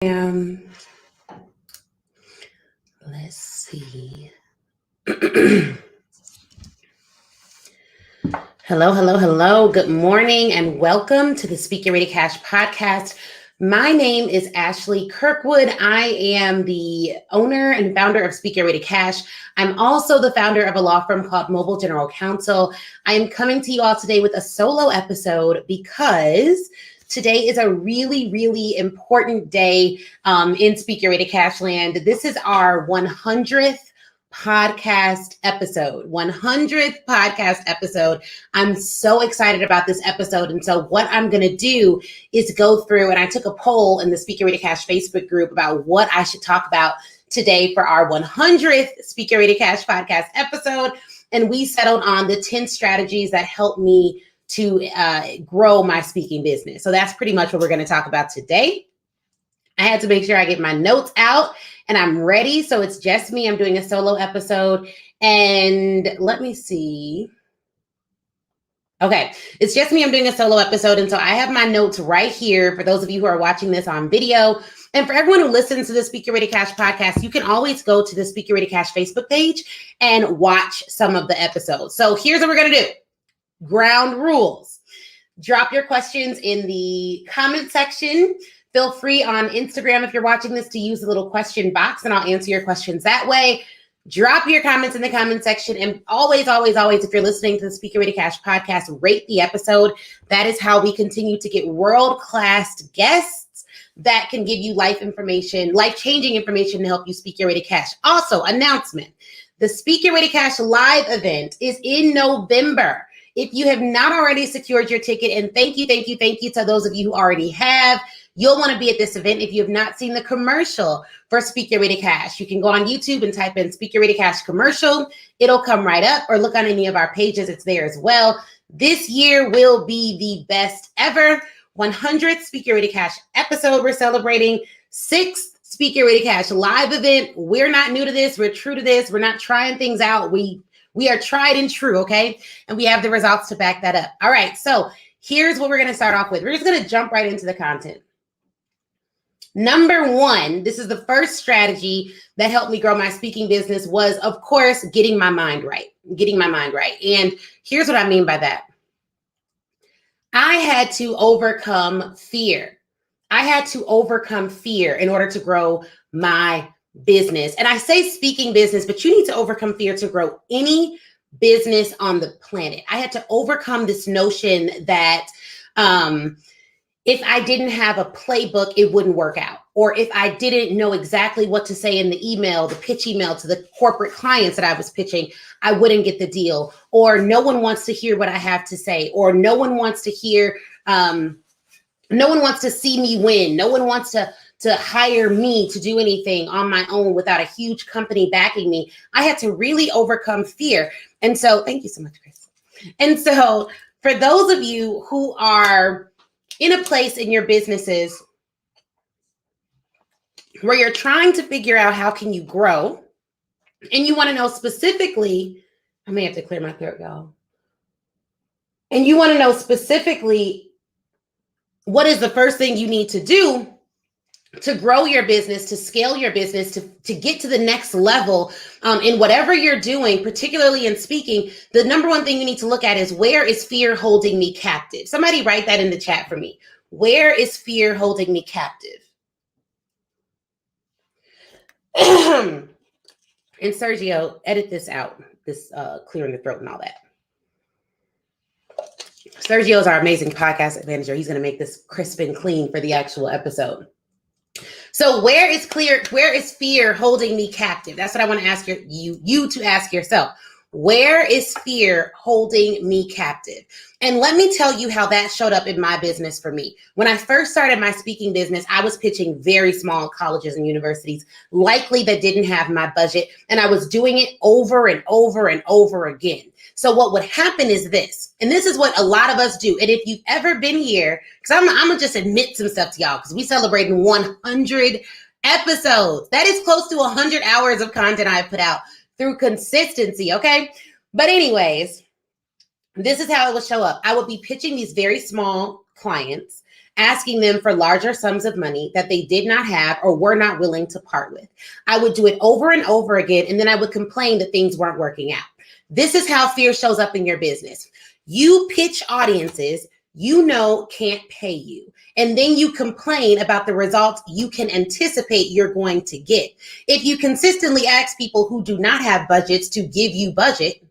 Let's see. Hello. Good morning and welcome to the Speak Your Way to Cash podcast. My name is Ashley Kirkwood. I am the owner and founder of Speak Your Way to Cash. I'm also the founder of a law firm called Mobile General Counsel. I am coming to you all today with a solo episode because today is a really important day in Speak Your Way to Cash land. This is our 100th podcast episode. 100th podcast episode. I'm so excited about this episode. And so what I'm going to do is go through, and I took a poll in the Speak Your Way to Cash Facebook group about what I should talk about today for our 100th Speak Your Way to Cash podcast episode. And we settled on the 10 strategies that help me to grow my speaking business. So that's pretty much what we're going to talk about today. I had to make sure I get my notes out and I'm ready. So it's just me. I'm doing a solo episode. And let me see. Okay, it's just me. I'm doing a solo episode. And so I have my notes right here for those of you who are watching this on video. And for everyone who listens to the Speak Your Way to Cash podcast, you can always go to the Speak Your Way to Cash Facebook page and watch some of the episodes. So here's what we're going to do. Ground rules. Drop your questions in the comment section. Feel free on Instagram, if you're watching this, to use the little question box and I'll answer your questions that way. Drop your comments in the comment section. And always, if you're listening to the Speak Your Way to Cash podcast, rate the episode. That is how we continue to get world-class guests that can give you life-changing information to help you speak your way to cash. Also, announcement. The Speak Your Way to Cash live event is in November. If you have not already secured your ticket, and thank you to those of you who already have, you'll want to be at this event. If you have not seen the commercial for Speak Your Way to Cash, you can go on YouTube and type in Speak Your Way to Cash commercial. It'll come right up, or look on any of our pages. It's there as well. This year will be the best ever. 100th Speak Your Way to Cash episode. We're celebrating 6th Speak Your Way to Cash live event. We're not new to this. We're true to this. We're not trying things out. We are tried and true, okay? And we have the results to back that up. All right, so here's what we're going to start off with. We're just going to jump right into the content. Number one, this is the first strategy that helped me grow my speaking business, was, of course, getting my mind right. And here's what I mean by that. I had to overcome fear. In order to grow my business. And I say speaking business, but you need to overcome fear to grow any business on the planet. I had to overcome this notion that if I didn't have a playbook, it wouldn't work out. Or if I didn't know exactly what to say in the pitch email to the corporate clients that I was pitching, I wouldn't get the deal. Or no one wants to hear what I have to say. Or no one wants to hear, no one wants to see me win. No one wants to hire me to do anything on my own without a huge company backing me. I had to really overcome fear. And so, thank you so much, Chris. And so for those of you who are in a place in your businesses where you're trying to figure out how can you grow, and you want to know specifically, I may have to clear my throat, y'all. And you want to know specifically what is the first thing you need to do to grow your business, to scale your business, to get to the next level in whatever you're doing, particularly in speaking. The number one thing you need to look at is, where is fear holding me captive? Somebody write that in the chat for me. Where is fear holding me captive? And Sergio, edit this out, this clearing the throat and all that. Sergio is our amazing podcast manager. He's going to make this crisp and clean for the actual episode. So where is fear holding me captive? That's what I want to ask you to ask yourself. Where is fear holding me captive? And let me tell you how that showed up in my business for me. When I first started my speaking business, I was pitching very small colleges and universities, likely that didn't have my budget. And I was doing it over and over again. So what would happen is this, and this is what a lot of us do. And if you've ever been here, because I'm gonna just admit some stuff to y'all, because we celebrating 100 episodes. That is close to 100 hours of content I've put out through consistency, okay? But anyways, this is how it would show up. I would be pitching these very small clients asking them for larger sums of money that they did not have or were not willing to part with. I would do it over and over again, and then I would complain that things weren't working out. This is how fear shows up in your business. You pitch audiences you know can't pay you, and then you complain about the results you can anticipate you're going to get. If you consistently ask people who do not have budgets to give you budget,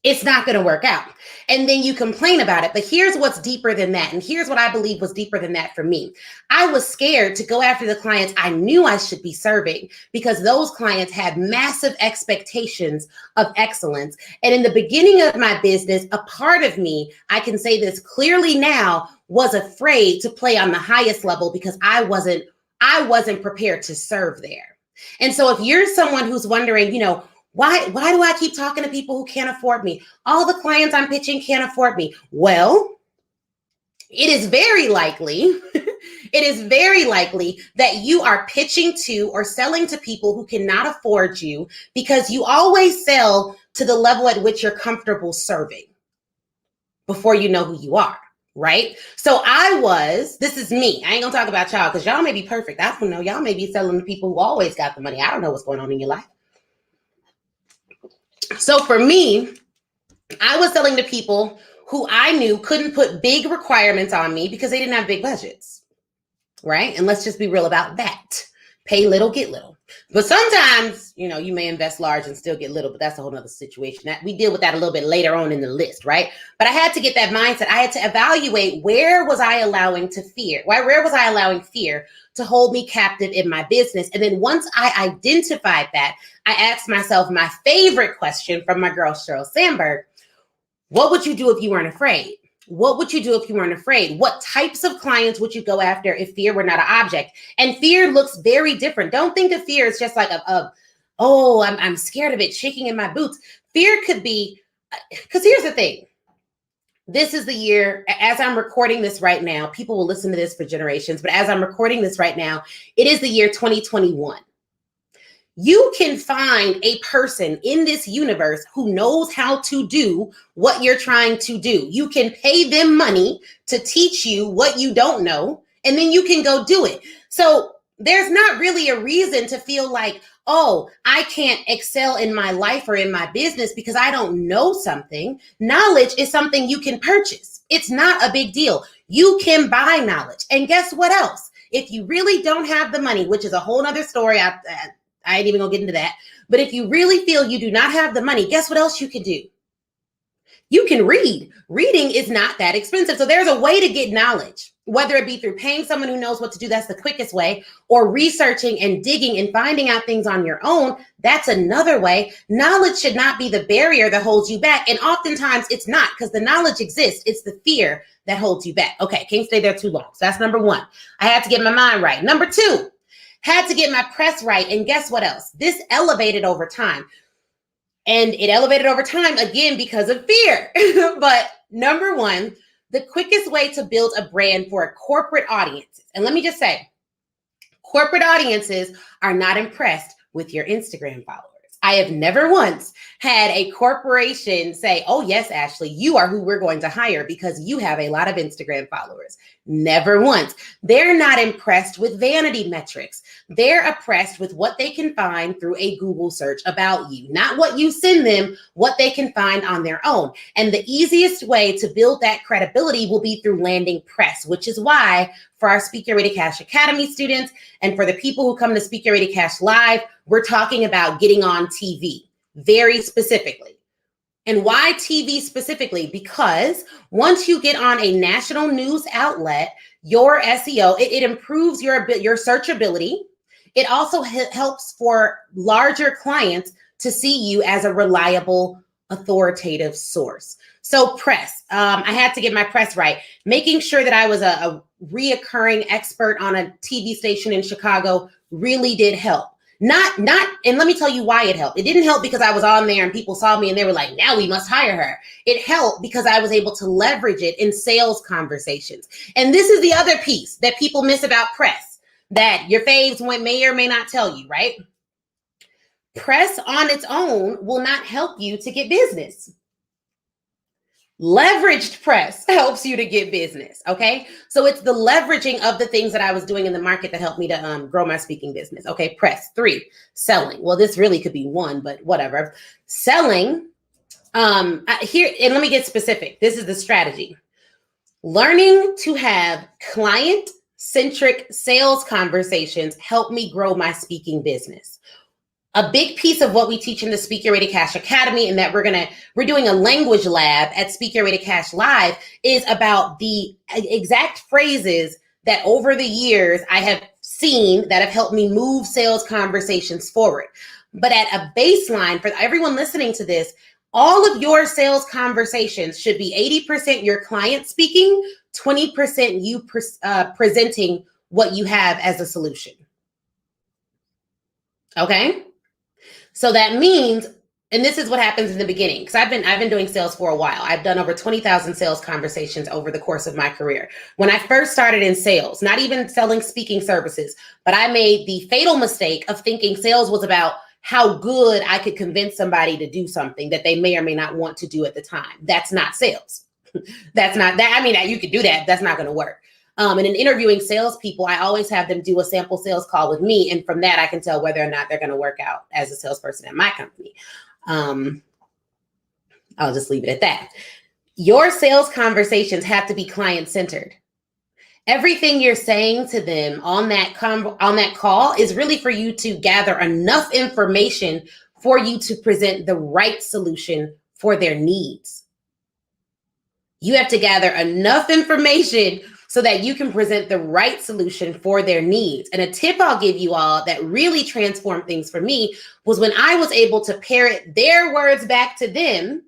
it's not going to work out. And then you complain about it. But here's what's deeper than that. And here's what I believe was deeper than that for me. I was scared to go after the clients I knew I should be serving because those clients had massive expectations of excellence. And in the beginning of my business, a part of me, I can say this clearly now, was afraid to play on the highest level because I wasn't prepared to serve there. And so if you're someone who's wondering, why do I keep talking to people who can't afford me? All the clients I'm pitching can't afford me. Well, it is very likely that you are pitching to or selling to people who cannot afford you because you always sell to the level at which you're comfortable serving before you know who you are, right? So this is me. I ain't gonna talk about y'all because y'all may be perfect. I don't know. Y'all may be selling to people who always got the money. I don't know what's going on in your life. So for me, I was selling to people who I knew couldn't put big requirements on me because they didn't have big budgets, right? And let's just be real about that. Pay little, get little. But sometimes, you may invest large and still get little, but that's a whole nother situation. That we deal with that a little bit later on in the list, right? But I had to get that mindset. I had to evaluate where was I allowing fear to hold me captive in my business. And then once I identified that, I asked myself my favorite question from my girl, Sheryl Sandberg. What would you do if you weren't afraid? What would you do if you weren't afraid? What types of clients would you go after if fear were not an object? And fear looks very different. Don't think of fear as just like I'm scared of it, shaking in my boots. Fear could be, because here's the thing. This is the year, as I'm recording this right now, people will listen to this for generations, but as I'm recording this right now, it is the year 2021. You can find a person in this universe who knows how to do what you're trying to do. You can pay them money to teach you what you don't know, and then you can go do it. So there's not really a reason to feel like, oh, I can't excel in my life or in my business because I don't know something. Knowledge is something you can purchase. It's not a big deal. You can buy knowledge. And guess what else? If you really don't have the money, which is a whole nother story, I ain't even gonna get into that. But if you really feel you do not have the money, guess what else you can do? You can read. Reading is not that expensive. So there's a way to get knowledge, whether it be through paying someone who knows what to do, that's the quickest way, or researching and digging and finding out things on your own. That's another way. Knowledge should not be the barrier that holds you back. And oftentimes it's not, because the knowledge exists. It's the fear that holds you back. Okay, can't stay there too long. So that's number one. I had to get my mind right. Number two, had to get my press right. And guess what else? This elevated over time. And it elevated over time, again, because of fear. But number one, the quickest way to build a brand for a corporate audience, and let me just say, corporate audiences are not impressed with your Instagram followers. I have never once had a corporation say, oh, yes, Ashley, you are who we're going to hire because you have a lot of Instagram followers. Never once. They're not impressed with vanity metrics. They're impressed with what they can find through a Google search about you, not what you send them, what they can find on their own. And the easiest way to build that credibility will be through landing press, which is why for our Speak Your Way to Cash Academy students and for the people who come to Speak Your Way to Cash Live, we're talking about getting on TV very specifically. And why TV specifically? Because once you get on a national news outlet, your SEO, it improves your searchability. It also helps for larger clients to see you as a reliable, authoritative source. So press, I had to get my press right. Making sure that I was a reoccurring expert on a TV station in Chicago really did help. Not, and let me tell you why it helped. It didn't help because I was on there and people saw me and they were like, now we must hire her. It helped because I was able to leverage it in sales conversations. And this is the other piece that people miss about press, that your faves may or may not tell you, right? Press on its own will not help you to get business. Leveraged press helps you to get business, okay? So it's the leveraging of the things that I was doing in the market that helped me to grow my speaking business. Okay, press. 3, selling. Well, this really could be 1, but whatever. Selling, here, and let me get specific. This is the strategy. Learning to have client-centric sales conversations helped me grow my speaking business. A big piece of what we teach in the Speak Your Way to Cash Academy, and that we're doing a language lab at Speak Your Way to Cash Live, is about the exact phrases that over the years I have seen that have helped me move sales conversations forward. But at a baseline, for everyone listening to this, all of your sales conversations should be 80% your client speaking, 20% you presenting what you have as a solution. Okay? So that means, and this is what happens in the beginning, because I've been doing sales for a while. I've done over 20,000 sales conversations over the course of my career. When I first started in sales, not even selling speaking services, but I made the fatal mistake of thinking sales was about how good I could convince somebody to do something that they may or may not want to do at the time. That's not sales. That's not that. I mean, you could do that. That's not going to work. And in interviewing salespeople, I always have them do a sample sales call with me. And from that, I can tell whether or not they're going to work out as a salesperson at my company. I'll just leave it at that. Your sales conversations have to be client-centered. Everything you're saying to them on that call is really for you to gather enough information for you to present the right solution for their needs. You have to gather enough information so that you can present the right solution for their needs. And a tip I'll give you all that really transformed things for me was when I was able to parrot their words back to them,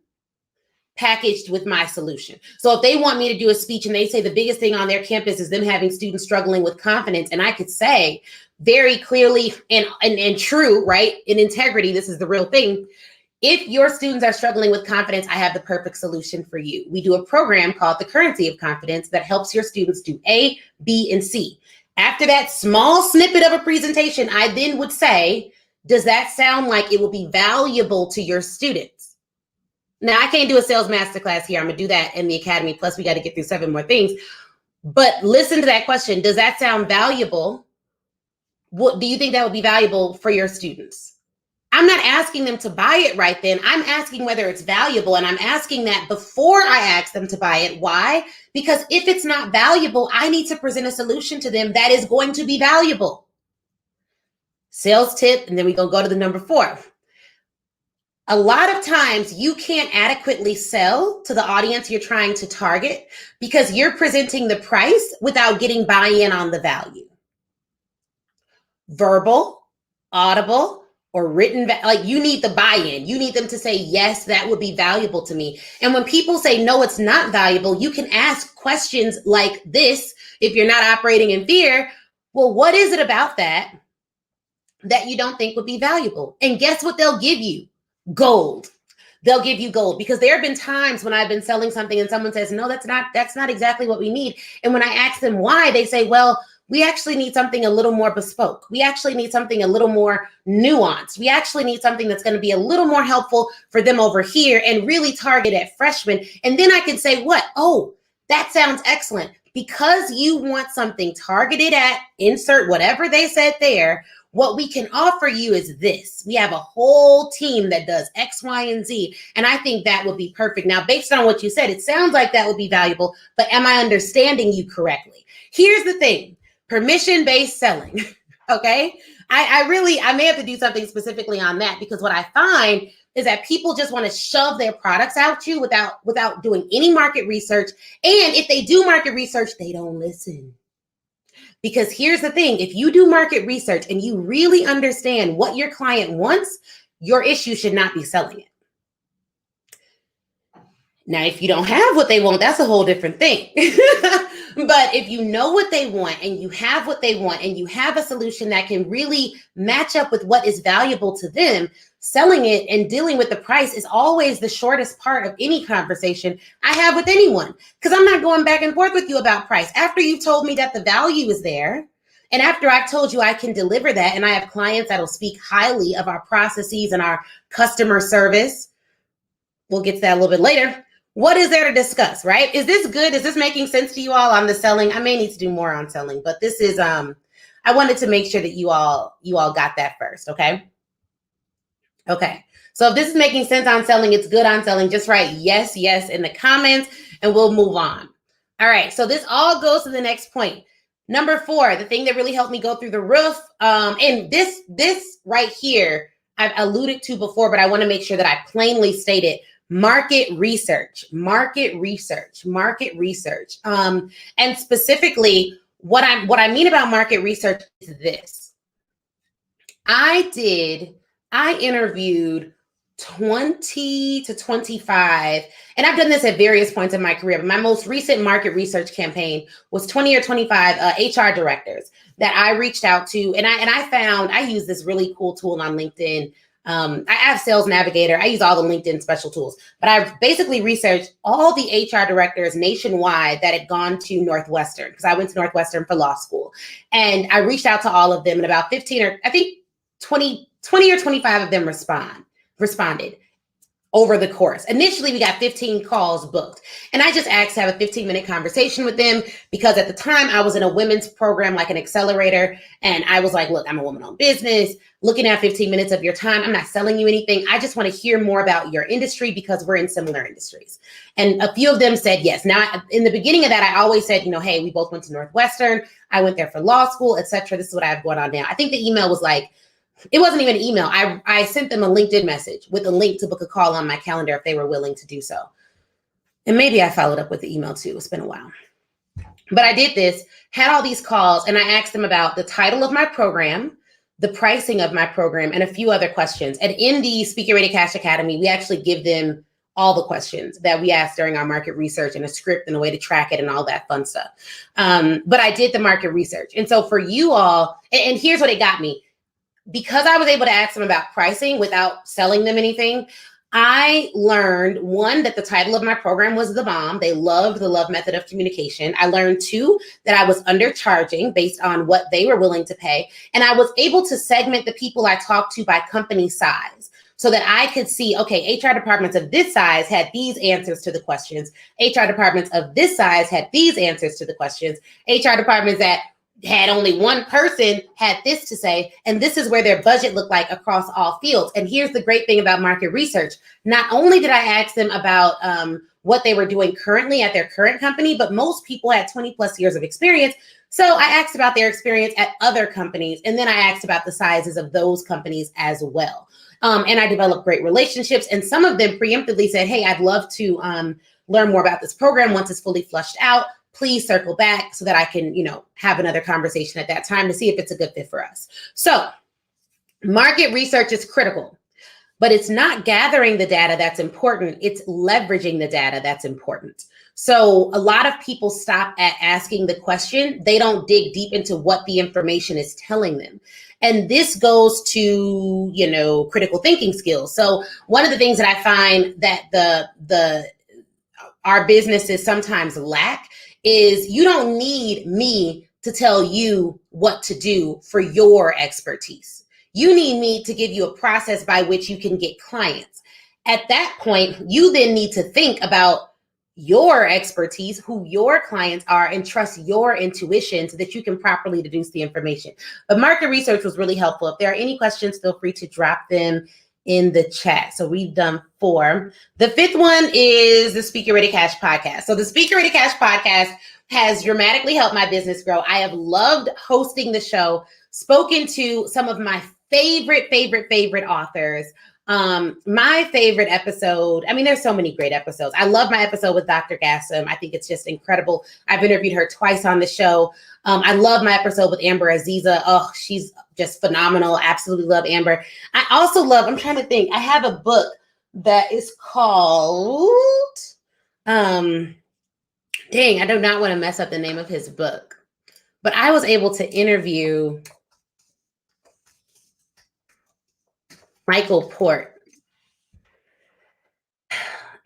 packaged with my solution. So if they want me to do a speech and they say the biggest thing on their campus is them having students struggling with confidence, and I could say very clearly and true, right, in integrity, this is the real thing. If your students are struggling with confidence, I have the perfect solution for you. We do a program called the Currency of Confidence that helps your students do A, B, and C. After that small snippet of a presentation, I then would say, does that sound like it will be valuable to your students? Now, I can't do a sales masterclass here. I'm going to do that in the academy. Plus, we got to get through 7 more things. But listen to that question. Does that sound valuable? What do you think that would be valuable for your students? I'm not asking them to buy it right then. I'm asking whether it's valuable. And I'm asking that before I ask them to buy it. Why? Because if it's not valuable, I need to present a solution to them that is going to be valuable. Sales tip, and then we're going to go to the number 4. A lot of times you can't adequately sell to the audience you're trying to target because you're presenting the price without getting buy-in on the value. Verbal, audible, or written, like you need the buy-in. You need them to say, yes, that would be valuable to me. And when people say, no, it's not valuable, you can ask questions like this. If you're not operating in fear, well, what is it about that you don't think would be valuable? And guess what they'll give you? Gold. They'll give you gold, because there have been times when I've been selling something and someone says, no, that's not exactly what we need. And when I ask them why, they say, well, we actually need something a little more bespoke. We actually need something a little more nuanced. We actually need something that's going to be a little more helpful for them over here and really target at freshmen. And then I can say, what? Oh, that sounds excellent. Because you want something targeted at, insert whatever they said there, what we can offer you is this. We have a whole team that does X, Y, and Z. And I think that would be perfect. Now, based on what you said, it sounds like that would be valuable, but am I understanding you correctly? Here's the thing. Permission-based selling, okay? I may have to do something specifically on that, because what I find is that people just want to shove their products out to you without doing any market research. And if they do market research, they don't listen. Because here's the thing, if you do market research and you really understand what your client wants, your issue should not be selling it. Now, if you don't have what they want, that's a whole different thing. But if you know what they want and you have what they want and you have a solution that can really match up with what is valuable to them, selling it and dealing with the price is always the shortest part of any conversation I have with anyone, because I'm not going back and forth with you about price. After you've told me that the value is there, and after I've told you I can deliver that, and I have clients that'll speak highly of our processes and our customer service, we'll get to that a little bit later. what is there to discuss, right? Is this good? Is this making sense to you all on the selling? I may need to do more on selling, but this is, I wanted to make sure that you all got that first, okay? Okay. So if this is making sense on selling, it's good on selling, just write yes, yes in the comments and we'll move on. All right. So this all goes to the next point. Number 4, the thing that really helped me go through the roof. And this right here, I've alluded to before, but I want to make sure that I plainly state it. Market research. And specifically, what I mean about market research is this. I interviewed 20 to 25, and I've done this at various points in my career, but my most recent market research campaign was 20 or 25 HR directors that I reached out to, and I found, I use this really cool tool on LinkedIn. I have Sales Navigator. I use all the LinkedIn special tools, but I basically researched all the HR directors nationwide that had gone to Northwestern, because I went to Northwestern for law school, and I reached out to all of them, and about 15 or I think 20 or 25 of them responded over the course. Initially, we got 15 calls booked, and I just asked to have a 15-minute conversation with them because at the time I was in a women's program, like an accelerator, and I was like, look, I'm a woman-owned business, looking at 15 minutes of your time. I'm not selling you anything. I just want to hear more about your industry because we're in similar industries. And a few of them said yes. Now, in the beginning of that, I always said, hey, we both went to Northwestern. I went there for law school, etc. This is what I have going on now. I think the email was like, it wasn't even an email. I sent them a LinkedIn message with a link to book a call on my calendar if they were willing to do so. And maybe I followed up with the email too. It's been a while. But I did this, had all these calls, and I asked them about the title of my program, the pricing of my program, and a few other questions. And in the Speaker Ready Cash Academy, we actually give them all the questions that we asked during our market research and a script and a way to track it and all that fun stuff. But I did the market research. And so for you all, and here's what it got me. Because I was able to ask them about pricing without selling them anything, I learned, 1, that the title of my program was The Bomb. They loved the love method of communication. I learned 2, that I was undercharging based on what they were willing to pay. And I was able to segment the people I talked to by company size so that I could see, okay, HR departments of this size had these answers to the questions. HR departments of this size had these answers to the questions. HR departments that had only one person had this to say, and this is where their budget looked like across all fields. And here's the great thing about market research. Not only did I ask them about what they were doing currently at their current company, but most people had 20 plus years of experience. So I asked about their experience at other companies, and then I asked about the sizes of those companies as well. And I developed great relationships, and some of them preemptively said, hey, I'd love to learn more about this program once it's fully flushed out. Please circle back so that I can, have another conversation at that time to see if it's a good fit for us. So market research is critical, but it's not gathering the data that's important. It's leveraging the data that's important. So a lot of people stop at asking the question. They don't dig deep into what the information is telling them. And this goes to, critical thinking skills. So one of the things that I find that our businesses sometimes lack is you don't need me to tell you what to do for your expertise. You need me to give you a process by which you can get clients. At that point, you then need to think about your expertise, who your clients are, and trust your intuition so that you can properly deduce the information. But market research was really helpful. If there are any questions, feel free to drop them in the chat. So we've done 4. The 5th one is the Speaker Ready Cash podcast. So the Speaker Ready Cash podcast has dramatically helped my business grow. I have loved hosting the show, spoken to some of my favorite authors. My favorite episode, there's so many great episodes. I love my episode with Dr. Gassam. I think it's just incredible. I've interviewed her twice on the show. I love my episode with Amber Aziza. Oh, she's just phenomenal. Absolutely love Amber. I also love, I'm trying to think, I have a book that is called, dang, I do not want to mess up the name of his book, but I was able to interview Michael Port.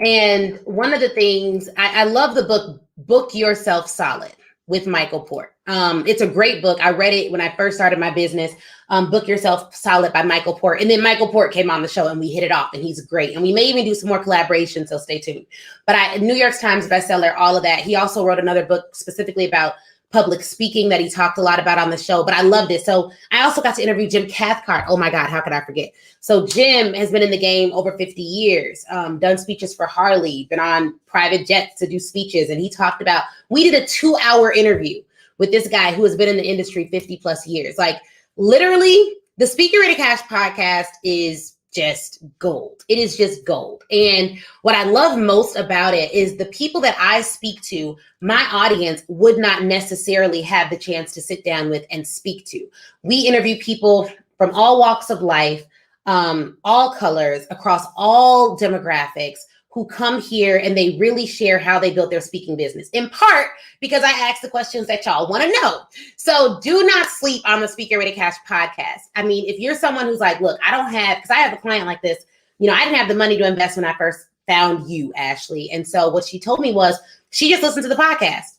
And one of the things, I love the book, Book Yourself Solid. with Michael Port. It's a great book. I read it when I first started my business. Book Yourself Solid by Michael Port. And then Michael Port came on the show and we hit it off, and he's great. And we may even do some more collaborations, so stay tuned. But New York Times bestseller, all of that. He also wrote another book specifically about public speaking that he talked a lot about on the show, but I loved it. So I also got to interview Jim Cathcart. Oh my God, how could I forget? So Jim has been in the game over 50 years, done speeches for Harley, been on private jets to do speeches. And he talked about, we did a 2-hour interview with this guy who has been in the industry 50 plus years. Like literally the Speak Your Way to Cash podcast is just gold. It is just gold. And what I love most about it is the people that I speak to, my audience would not necessarily have the chance to sit down with and speak to. We interview people from all walks of life, all colors, across all demographics, who come here and they really share how they built their speaking business, in part because I ask the questions that y'all want to know. So do not sleep on the Speak Your Way to Cash podcast. I mean, if you're someone who's like, look, I don't have, because I have a client like this, you know, I didn't have the money to invest when I first found you, Ashley. And so what she told me was she just listened to the podcast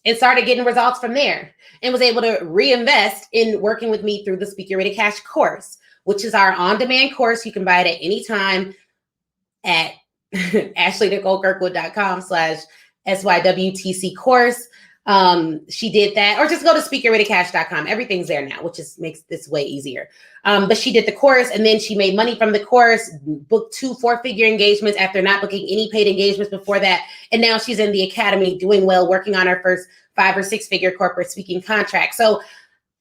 and started getting results from there and was able to reinvest in working with me through the Speak Your Way to Cash course, which is our on-demand course. You can buy it at any time at ashleynicolecirkwood.com/SYWTC course. She did that, or just go to speakyourwaytocash.com. Everything's there now, which just makes this way easier. But she did the course, and then she made money from the course, booked 2 4-figure engagements after not booking any paid engagements before that. And now she's in the academy doing well, working on her first 5 or 6-figure corporate speaking contract. So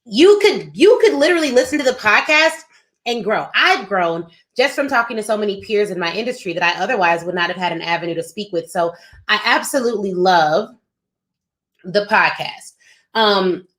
you could literally listen to the podcast and grow. I've grown just from talking to so many peers in my industry that I otherwise would not have had an avenue to speak with. So I absolutely love the podcast.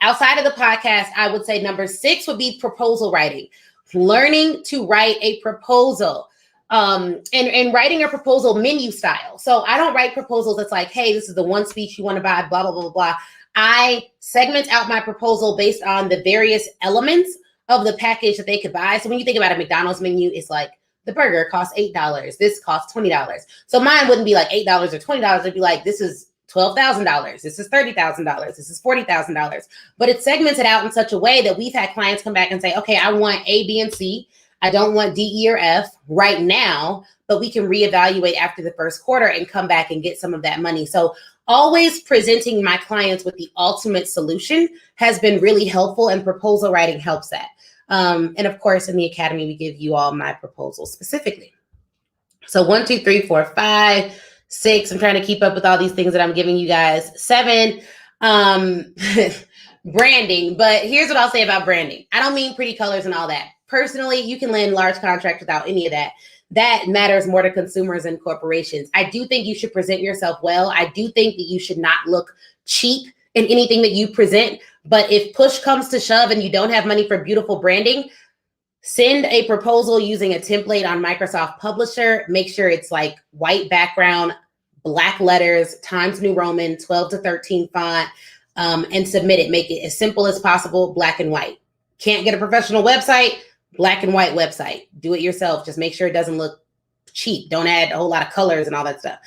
Outside of the podcast, I would say number 6 would be proposal writing, learning to write a proposal, and writing a proposal menu style. So I don't write proposals that's like, hey, this is the one speech you want to buy, blah, blah, blah, blah. I segment out my proposal based on the various elements of the package that they could buy. So when you think about a McDonald's menu, it's like the burger costs $8. This costs $20. So mine wouldn't be like $8 or $20. It'd be like, this is $12,000. This is $30,000. This is $40,000. But it segments it out in such a way that we've had clients come back and say, okay, I want A, B, and C. I don't want D, E, or F right now, but we can reevaluate after the first quarter and come back and get some of that money. So always presenting my clients with the ultimate solution has been really helpful, and proposal writing helps that. And of course, in the academy, we give you all my proposals specifically. So 1, 2, 3, 4, 5, 6. I'm trying to keep up with all these things that I'm giving you guys. 7, branding. But here's what I'll say about branding. I don't mean pretty colors and all that. Personally, you can land large contracts without any of that. That matters more to consumers and corporations. I do think you should present yourself well. I do think that you should not look cheap in anything that you present. But if push comes to shove and you don't have money for beautiful branding, send a proposal using a template on Microsoft Publisher. Make sure it's like white background, black letters, Times New Roman, 12 to 13 font, and submit it. Make it as simple as possible, black and white. Can't get a professional website? Black and white website. Do it yourself. Just make sure it doesn't look cheap. Don't add a whole lot of colors and all that stuff.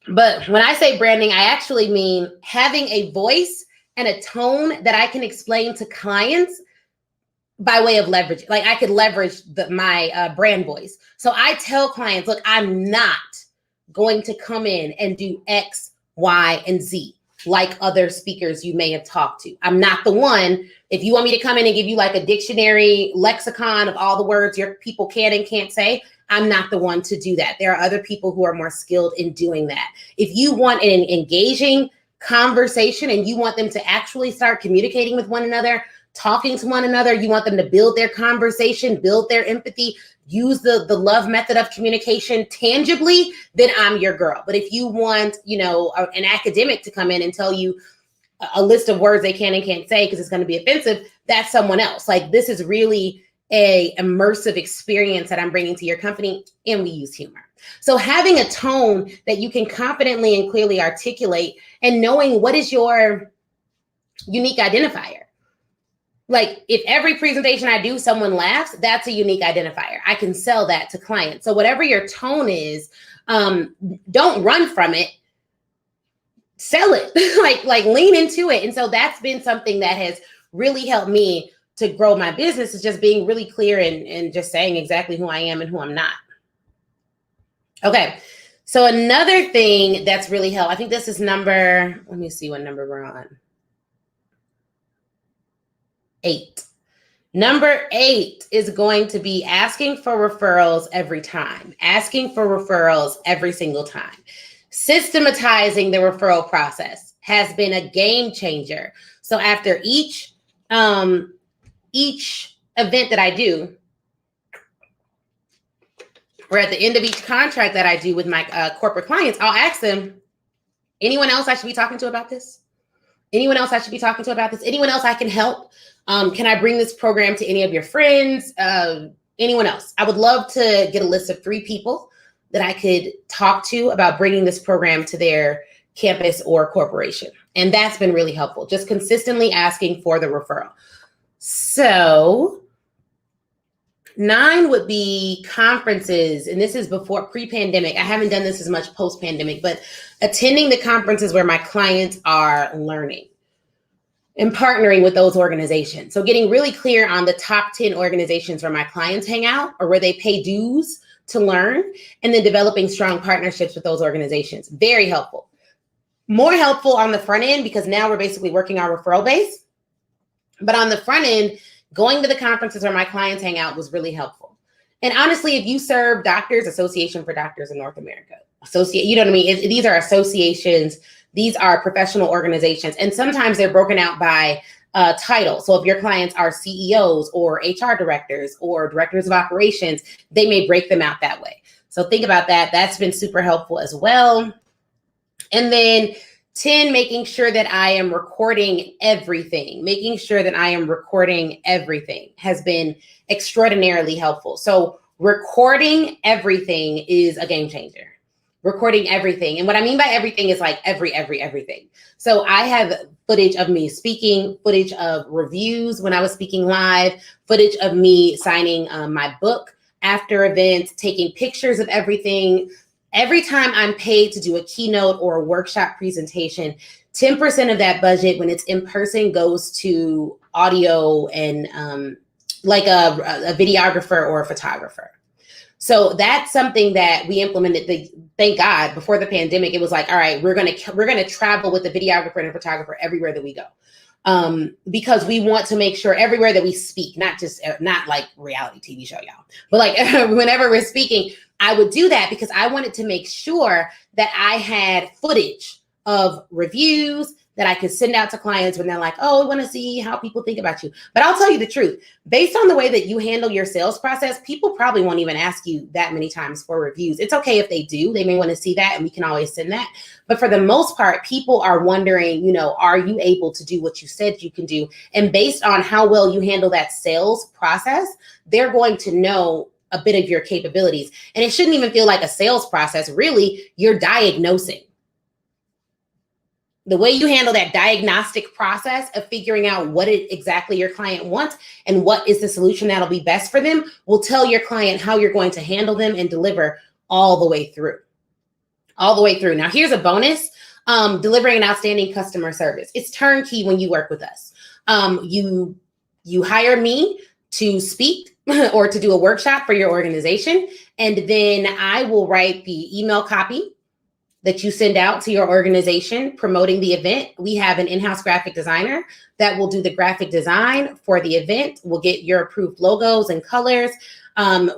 But when I say branding, I actually mean having a voice and a tone that I can explain to clients by way of leverage. Like I could leverage my brand voice. So I tell clients, look, I'm not going to come in and do X, Y, and Z like other speakers you may have talked to. I'm not the one. If you want me to come in and give you like a dictionary lexicon of all the words your people can and can't say, I'm not the one to do that. There are other people who are more skilled in doing that. If you want an engaging conversation and you want them to actually start communicating with one another, talking to one another, you want them to build their conversation, build their empathy, use the love method of communication tangibly, then I'm your girl. But if you want, an academic to come in and tell you a list of words they can and can't say because it's going to be offensive, that's someone else. Like this is really a immersive experience that I'm bringing to your company, and we use humor. So having a tone that you can confidently and clearly articulate, and knowing what is your unique identifier. Like if every presentation I do, someone laughs, that's a unique identifier. I can sell that to clients. So whatever your tone is, don't run from it. sell it, like lean into it. And so that's been something that has really helped me to grow my business, is just being really clear and just saying exactly who I am and who I'm not. Okay. So another thing that's really helped, I think this is let me see what number we're on. 8. Number 8 is going to be asking for referrals every time, asking for referrals every single time. Systematizing the referral process has been a game changer. So after each event that I do, or at the end of each contract that I do with my corporate clients, I'll ask them, anyone else I should be talking to about this? Anyone else I should be talking to about this? Anyone else I can help? Can I bring this program to any of your friends? Anyone else? I would love to get a list of 3 people that I could talk to about bringing this program to their campus or corporation. And that's been really helpful, just consistently asking for the referral. So 9 would be conferences. And this is before pre-pandemic. I haven't done this as much post-pandemic, but attending the conferences where my clients are learning and partnering with those organizations. So getting really clear on the top 10 organizations where my clients hang out or where they pay dues to learn, and then developing strong partnerships with those organizations. Very helpful. More helpful on the front end, because now we're basically working our referral base. But on the front end, going to the conferences where my clients hang out was really helpful. And honestly, if you serve doctors, Association for Doctors in North America, you know what I mean? These are associations, these are professional organizations, and sometimes they're broken out by title. So if your clients are CEOs or HR directors or directors of operations, they may break them out that way. So think about that. That's been super helpful as well. And then 10, making sure that I am recording everything. Making sure that I am recording everything has been extraordinarily helpful. So recording everything is a game changer. Recording everything. And what I mean by everything is like everything. So I have footage of me speaking, footage of reviews when I was speaking live, footage of me signing my book after events, taking pictures of everything. Every time I'm paid to do a keynote or a workshop presentation, 10% of that budget when it's in person goes to audio and like a videographer or a photographer. So that's something that we implemented. Thank God, before the pandemic, it was like, all right, we're gonna travel with a videographer and a photographer everywhere that we go, because we want to make sure everywhere that we speak, not like reality TV show, y'all, but like whenever we're speaking, I would do that because I wanted to make sure that I had footage of reviews that I could send out to clients when they're like, oh, we want to see how people think about you. But I'll tell you the truth, based on the way that you handle your sales process, people probably won't even ask you that many times for reviews. It's okay if they do, they may want to see that and we can always send that. But for the most part, people are wondering, are you able to do what you said you can do? And based on how well you handle that sales process, they're going to know a bit of your capabilities. And it shouldn't even feel like a sales process. Really, you're diagnosing. The way you handle that diagnostic process of figuring out what exactly your client wants and what is the solution that'll be best for them will tell your client how you're going to handle them and deliver all the way through. All the way through. Now, here's a bonus. Delivering an outstanding customer service. It's turnkey when you work with us. You hire me to speak or to do a workshop for your organization, and then I will write the email copy that you send out to your organization promoting the event. We have an in-house graphic designer that will do the graphic design for the event. We'll get your approved logos and colors.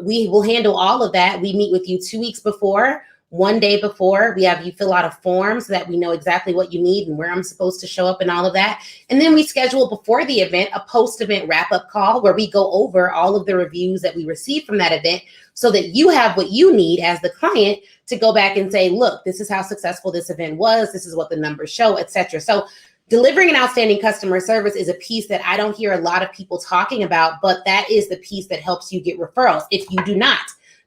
We will handle all of that. We meet with you 2 weeks before, 1 day before. We have you fill out a form so that we know exactly what you need and where I'm supposed to show up and all of that. And then we schedule before the event a post-event wrap-up call where we go over all of the reviews that we received from that event so that you have what you need as the client to go back and say, look, this is how successful this event was. This is what the numbers show, etc. So delivering an outstanding customer service is a piece that I don't hear a lot of people talking about, but that is the piece that helps you get referrals. If you do not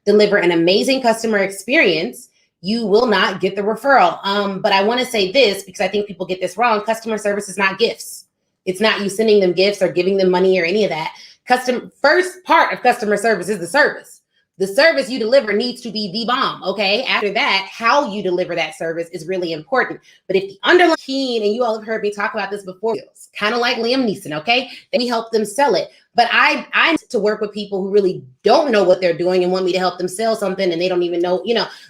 deliver an amazing customer experience, you will not get the referral. But I want to say this because I think people get this wrong. Customer service is not gifts. It's not you sending them gifts or giving them money or any of that. First part of customer service is the service. The service you deliver needs to be the bomb, okay? After that, how you deliver that service is really important. But if the underlying keen, and you all have heard me talk about this before, kind of like Liam Neeson, okay? Then we help them sell it. But I to work with people who really don't know what they're doing and want me to help them sell something and they don't even know,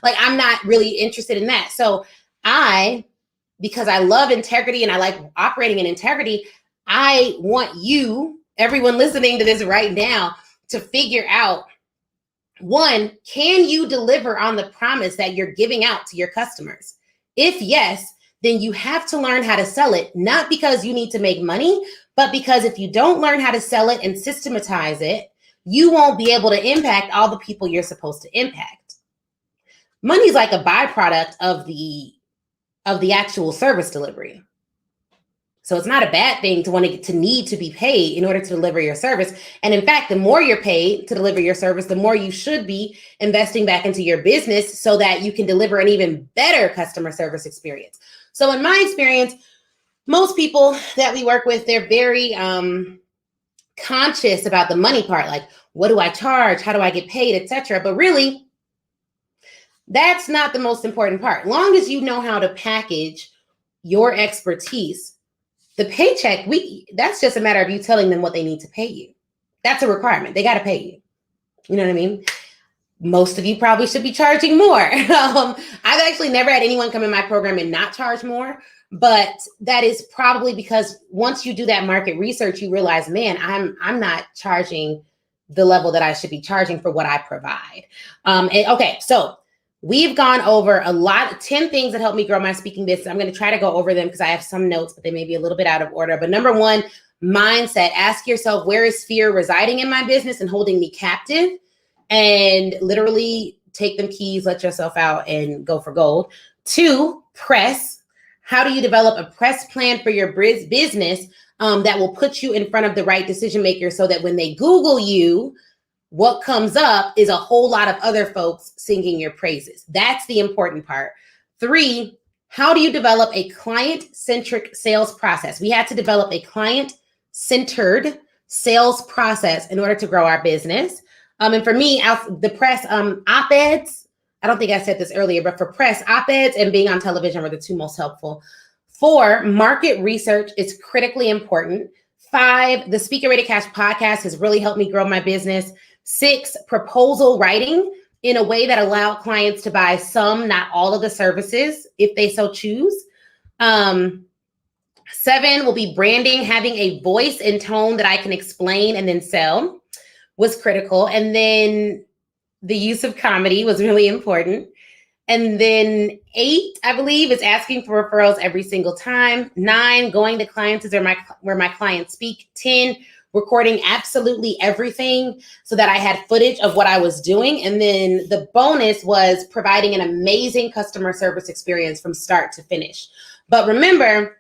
like I'm not really interested in that. So because I love integrity and I like operating in integrity, I want you, everyone listening to this right now, to figure out, one, can you deliver on the promise that you're giving out to your customers? If yes, then you have to learn how to sell it, not because you need to make money, but because if you don't learn how to sell it and systematize it, you won't be able to impact all the people you're supposed to impact. Money is like a byproduct of the actual service delivery. So it's not a bad thing to need to be paid in order to deliver your service. And in fact, the more you're paid to deliver your service, the more you should be investing back into your business so that you can deliver an even better customer service experience. So in my experience, most people that we work with, they're very conscious about the money part. Like, what do I charge? How do I get paid, etc. But really, that's not the most important part. Long as you know how to package your expertise, the paycheck, that's just a matter of you telling them what they need to pay you. That's a requirement. They got to pay you. You know what I mean? Most of you probably should be charging more. I've actually never had anyone come in my program and not charge more, but that is probably because once you do that market research, you realize, man, I'm not charging the level that I should be charging for what I provide. Okay, so we've gone over 10 things that helped me grow my speaking business. I'm going to try to go over them because I have some notes, but they may be a little bit out of order. But number one, mindset. Ask yourself, where is fear residing in my business and holding me captive? And literally take them keys, let yourself out, and go for gold. 2, press. How do you develop a press plan for your business that will put you in front of the right decision makers so that when they Google you, what comes up is a whole lot of other folks singing your praises. That's the important part. 3, how do you develop a client-centric sales process? We had to develop a client-centered sales process in order to grow our business. And for me, the press op-eds, I don't think I said this earlier, but for press, op-eds and being on television were the 2 most helpful. 4, market research is critically important. 5, the Speaker Ready to Cash podcast has really helped me grow my business. 6, proposal writing in a way that allowed clients to buy some, not all of the services if they so choose. 7 will be branding, having a voice and tone that I can explain and then sell was critical. And then the use of comedy was really important. And then 8, I believe, is asking for referrals every single time. 9, going to clients where my clients speak. 10, recording absolutely everything so that I had footage of what I was doing. And then the bonus was providing an amazing customer service experience from start to finish. But remember,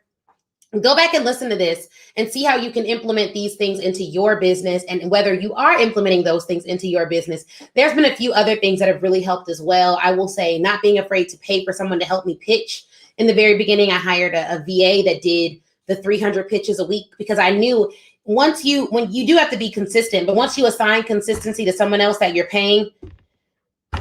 go back and listen to this and see how you can implement these things into your business and whether you are implementing those things into your business. There's been a few other things that have really helped as well. I will say not being afraid to pay for someone to help me pitch. In the very beginning, I hired a VA that did the 300 pitches a week because I knew when you do have to be consistent, but once you assign consistency to someone else that you're paying,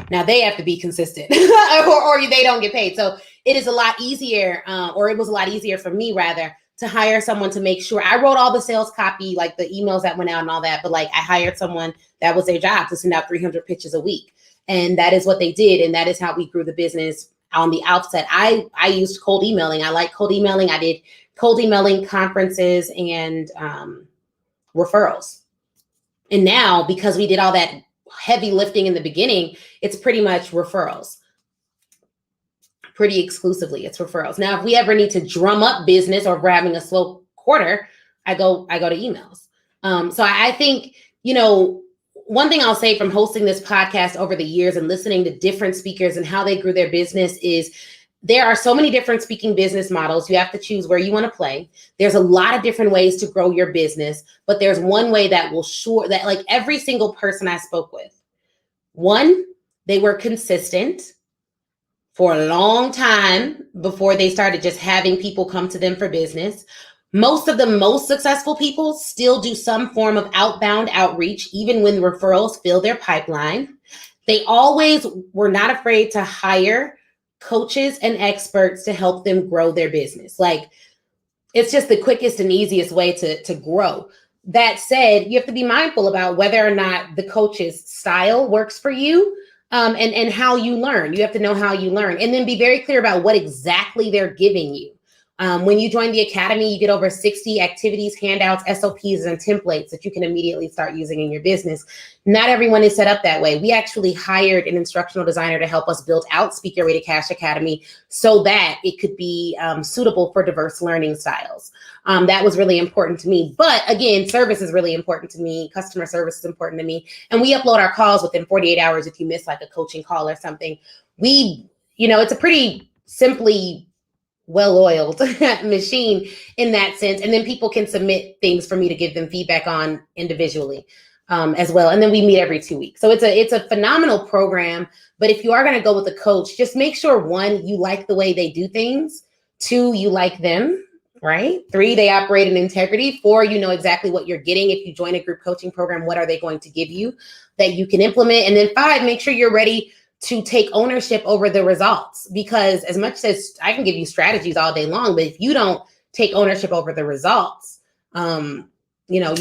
now they have to be consistent or they don't get paid. So it is a lot easier, or it was a lot easier for me rather, to hire someone to make sure I wrote all the sales copy, like the emails that went out and all that. But like I hired someone that was their job to send out 300 pitches a week. And that is what they did. And that is how we grew the business on the outset. I used cold emailing. I like cold emailing. I did cold emailing, conferences, and referrals. And now, because we did all that heavy lifting in the beginning, it's pretty much referrals. Pretty exclusively, it's referrals. Now, if we ever need to drum up business or if we're having a slow quarter, I go to emails. So I think, one thing I'll say from hosting this podcast over the years and listening to different speakers and how they grew their business is there are so many different speaking business models. You have to choose where you want to play. There's a lot of different ways to grow your business, but there's one way that will that like every single person I spoke with, one, they were consistent for a long time before they started just having people come to them for business. Most of the most successful people still do some form of outbound outreach, even when referrals fill their pipeline. They always were not afraid to hire coaches and experts to help them grow their business. Like, it's just the quickest and easiest way to grow. That said, you have to be mindful about whether or not the coach's style works for you, and how you learn. You have to know how you learn, and then be very clear about what exactly they're giving you. When you join the academy, you get over 60 activities, handouts, SOPs, and templates that you can immediately start using in your business. Not everyone is set up that way. We actually hired an instructional designer to help us build out Speak Your Way to Cash Academy so that it could be suitable for diverse learning styles. That was really important to me. But again, service is really important to me. Customer service is important to me. And we upload our calls within 48 hours if you miss like a coaching call or something. It's a pretty simply well-oiled machine in that sense. And then people can submit things for me to give them feedback on individually as well. And then we meet every 2 weeks. So it's a phenomenal program. But if you are going to go with a coach, just make sure, 1, you like the way they do things. 2, you like them, right? 3, they operate in integrity. 4, you know exactly what you're getting. If you join a group coaching program, what are they going to give you that you can implement? And then 5, make sure you're ready to take ownership over the results, because as much as I can give you strategies all day long, but if you don't take ownership over the results, you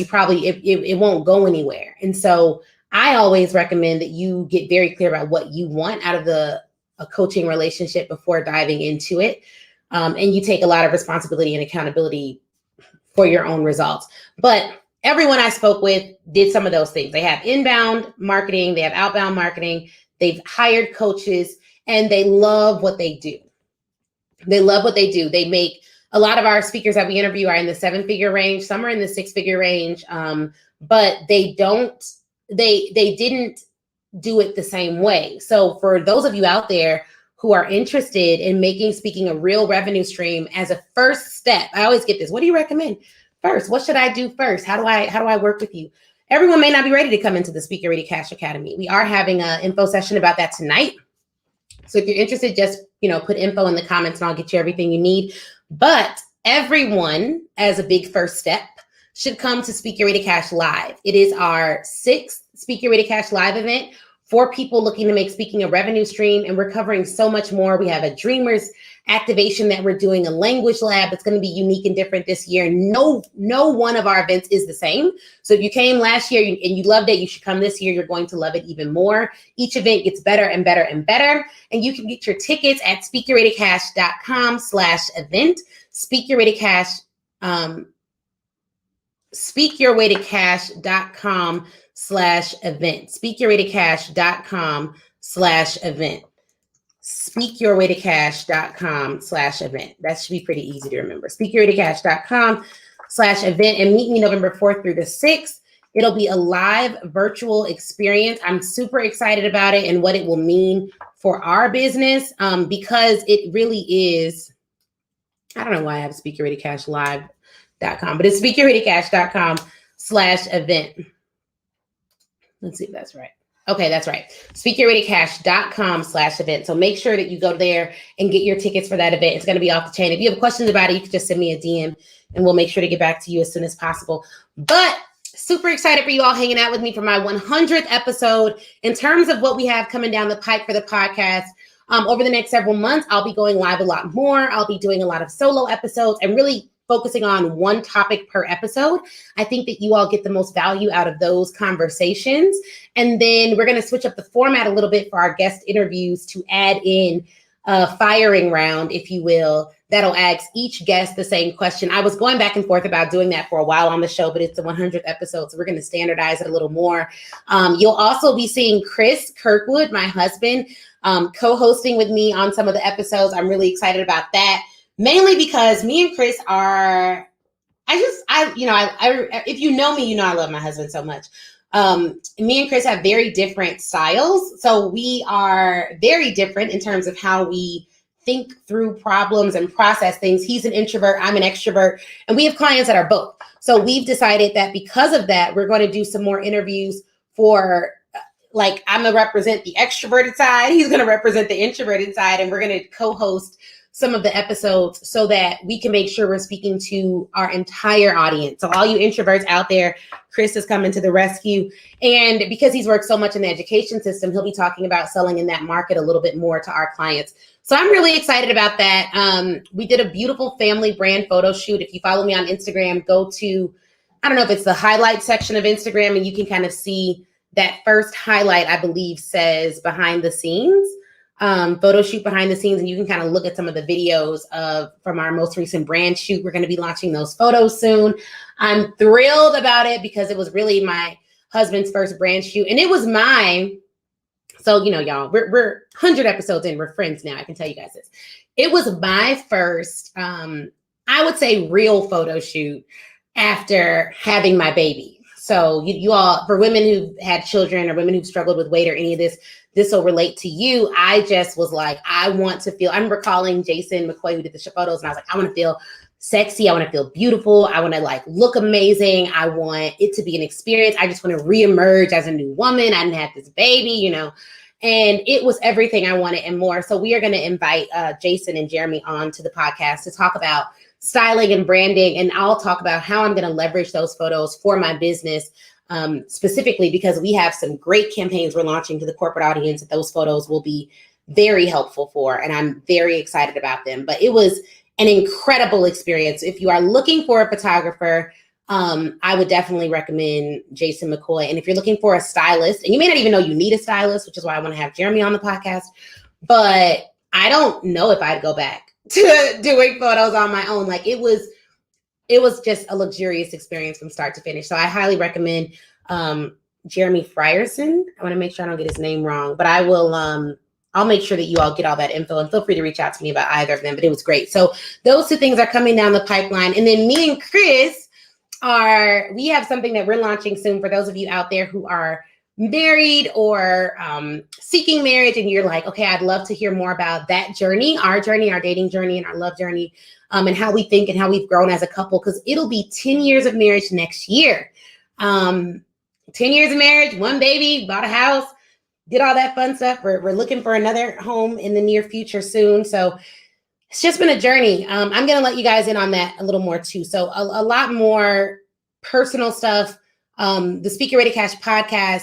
probably, it won't go anywhere. And so I always recommend that you get very clear about what you want out of a coaching relationship before diving into it. And you take a lot of responsibility and accountability for your own results. But everyone I spoke with did some of those things. They have inbound marketing, they have outbound marketing, they've hired coaches, and they love what they do. They love what they do. They make, a lot of our speakers that we interview are in the 7-figure range. Some are in the 6-figure range, but they didn't do it the same way. So for those of you out there who are interested in making speaking a real revenue stream as a first step, I always get this. What do you recommend first? What should I do first? How do I work with you? Everyone may not be ready to come into the Speak Your Way to Cash Academy. We are having an info session about that tonight. So if you're interested, just put info in the comments and I'll get you everything you need. But everyone, as a big first step, should come to Speak Your Way to Cash Live. It is our 6th Speak Your Way to Cash Live event for people looking to make speaking a revenue stream. And we're covering so much more. We have a Dreamers activation that we're doing, a language lab that's going to be unique and different this year. No one of our events is the same. So if you came last year and you loved it, you should come this year. You're going to love it even more. Each event gets better and better and better. And you can get your tickets at speakyourwaytocash.com/event. speakyourwaytocash.com/event. speakyourwaytocash.com/event. speakyourwaytocash.com/event. That should be pretty easy to remember. speakyourwaytocash.com/event, and meet me November 4th through the 6th. It'll be a live virtual experience. I'm super excited about it and what it will mean for our business, because it really is, I don't know why I have speakyourwaytocashlive.com, but it's speakyourwaytocash.com/event. Let's see if that's right. Okay, that's right. speakyourwaytocash.com/event. So make sure that you go there and get your tickets for that event. It's going to be off the chain. If you have questions about it, you can just send me a DM and we'll make sure to get back to you as soon as possible. But super excited for you all hanging out with me for my 100th episode. In terms of what we have coming down the pipe for the podcast, over the next several months, I'll be going live a lot more. I'll be doing a lot of solo episodes and really focusing on one topic per episode. I think that you all get the most value out of those conversations. And then we're going to switch up the format a little bit for our guest interviews to add in a firing round, if you will, that'll ask each guest the same question. I was going back and forth about doing that for a while on the show, but it's the 100th episode, so we're going to standardize it a little more. You'll also be seeing Chris Kirkwood, my husband, co-hosting with me on some of the episodes. I'm really excited about that. Mainly because me and Chris are, if you know me, you know I love my husband so much. Me and Chris have very different styles. So we are very different in terms of how we think through problems and process things. He's an introvert, I'm an extrovert, and we have clients that are both. So we've decided that because of that, we're going to do some more interviews for, I'm going to represent the extroverted side. He's going to represent the introverted side, and we're going to co-host some of the episodes so that we can make sure we're speaking to our entire audience. So all you introverts out there, Chris is coming to the rescue. And because he's worked so much in the education system, he'll be talking about selling in that market a little bit more to our clients. So I'm really excited about that. We did a beautiful family brand photo shoot. If you follow me on Instagram, go to, I don't know if it's the highlight section of Instagram, and you can kind of see that first highlight, I believe, says behind the scenes. Photo shoot behind the scenes, and you can kind of look at some of the videos from our most recent brand shoot. We're going to be launching those photos soon. I'm thrilled about it because it was really my husband's first brand shoot, and it was mine. So, y'all, we're 100 episodes in. We're friends now. I can tell you guys this. It was my first, I would say, real photo shoot after having my baby. So you all, for women who've had children or women who've struggled with weight or any of this will relate to you. I just was like, I want to feel, I remember calling Jason McCoy, who did the photos, and I was like, I want to feel sexy. I want to feel beautiful. I want to look amazing. I want it to be an experience. I just want to reemerge as a new woman. I didn't have this baby, and it was everything I wanted and more. So we are going to invite Jason and Jeremy on to the podcast to talk about styling and branding. And I'll talk about how I'm going to leverage those photos for my business, specifically because we have some great campaigns we're launching to the corporate audience that those photos will be very helpful for. And I'm very excited about them. But it was an incredible experience. If you are looking for a photographer, I would definitely recommend Jason McCoy. And if you're looking for a stylist, and you may not even know you need a stylist, which is why I want to have Jeremy on the podcast, but I don't know if I'd go back to doing photos on my own. It was just a luxurious experience from start to finish. So I highly recommend Jeremy Frierson. I want to make sure I don't get his name wrong, but I will, I'll make sure that you all get all that info, and feel free to reach out to me about either of them, but it was great. So those two things are coming down the pipeline. And then me and Chris we have something that we're launching soon for those of you out there who are married or seeking marriage, and you're like, okay, I'd love to hear more about that journey, our dating journey and our love journey, and how we think and how we've grown as a couple, because it'll be 10 years of marriage next year. 10 years of marriage, one baby, bought a house, did all that fun stuff. We're looking for another home in the near future soon. So it's just been a journey. I'm going to let you guys in on that a little more too. So a lot more personal stuff. The Speak Your Way to Cash podcast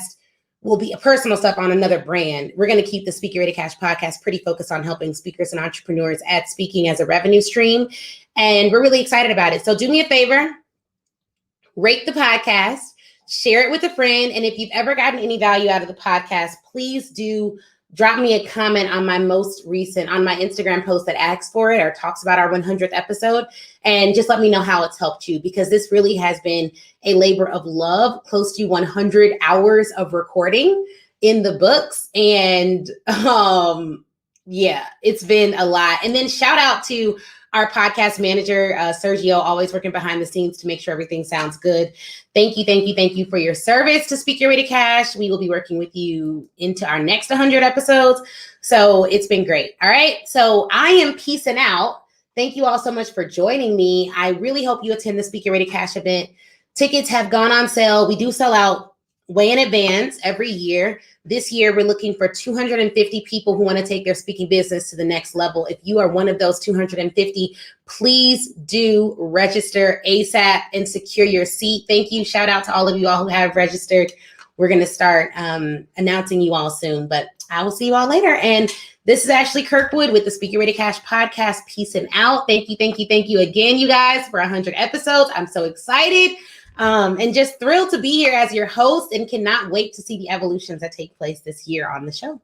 will be a personal stuff on another brand. We're going to keep the Speak Your Way to Cash podcast pretty focused on helping speakers and entrepreneurs at speaking as a revenue stream. And we're really excited about it. So do me a favor, rate the podcast, share it with a friend. And if you've ever gotten any value out of the podcast, please do drop me a comment on my Instagram post that asks for it or talks about our 100th episode, and just let me know how it's helped you, because this really has been a labor of love, close to 100 hours of recording in the books. And it's been a lot. And then shout out to our podcast manager, Sergio, always working behind the scenes to make sure everything sounds good. Thank you for your service to Speak Your Way to Cash. We will be working with you into our next 100 episodes. So it's been great. All right. So I am peacing out. Thank you all so much for joining me. I really hope you attend the Speak Your Way to Cash event. Tickets have gone on sale. We do sell out way in advance every year. This year, we're looking for 250 people who want to take their speaking business to the next level. If you are one of those 250, please do register ASAP and secure your seat. Thank you. Shout out to all of you all who have registered. We're going to start announcing you all soon, but I will see you all later. And this is Ashley Kirkwood with the Speak Your Way to Cash podcast. Peace and out. Thank you again, you guys, for 100 episodes. I'm so excited. And just thrilled to be here as your host, and cannot wait to see the evolutions that take place this year on the show.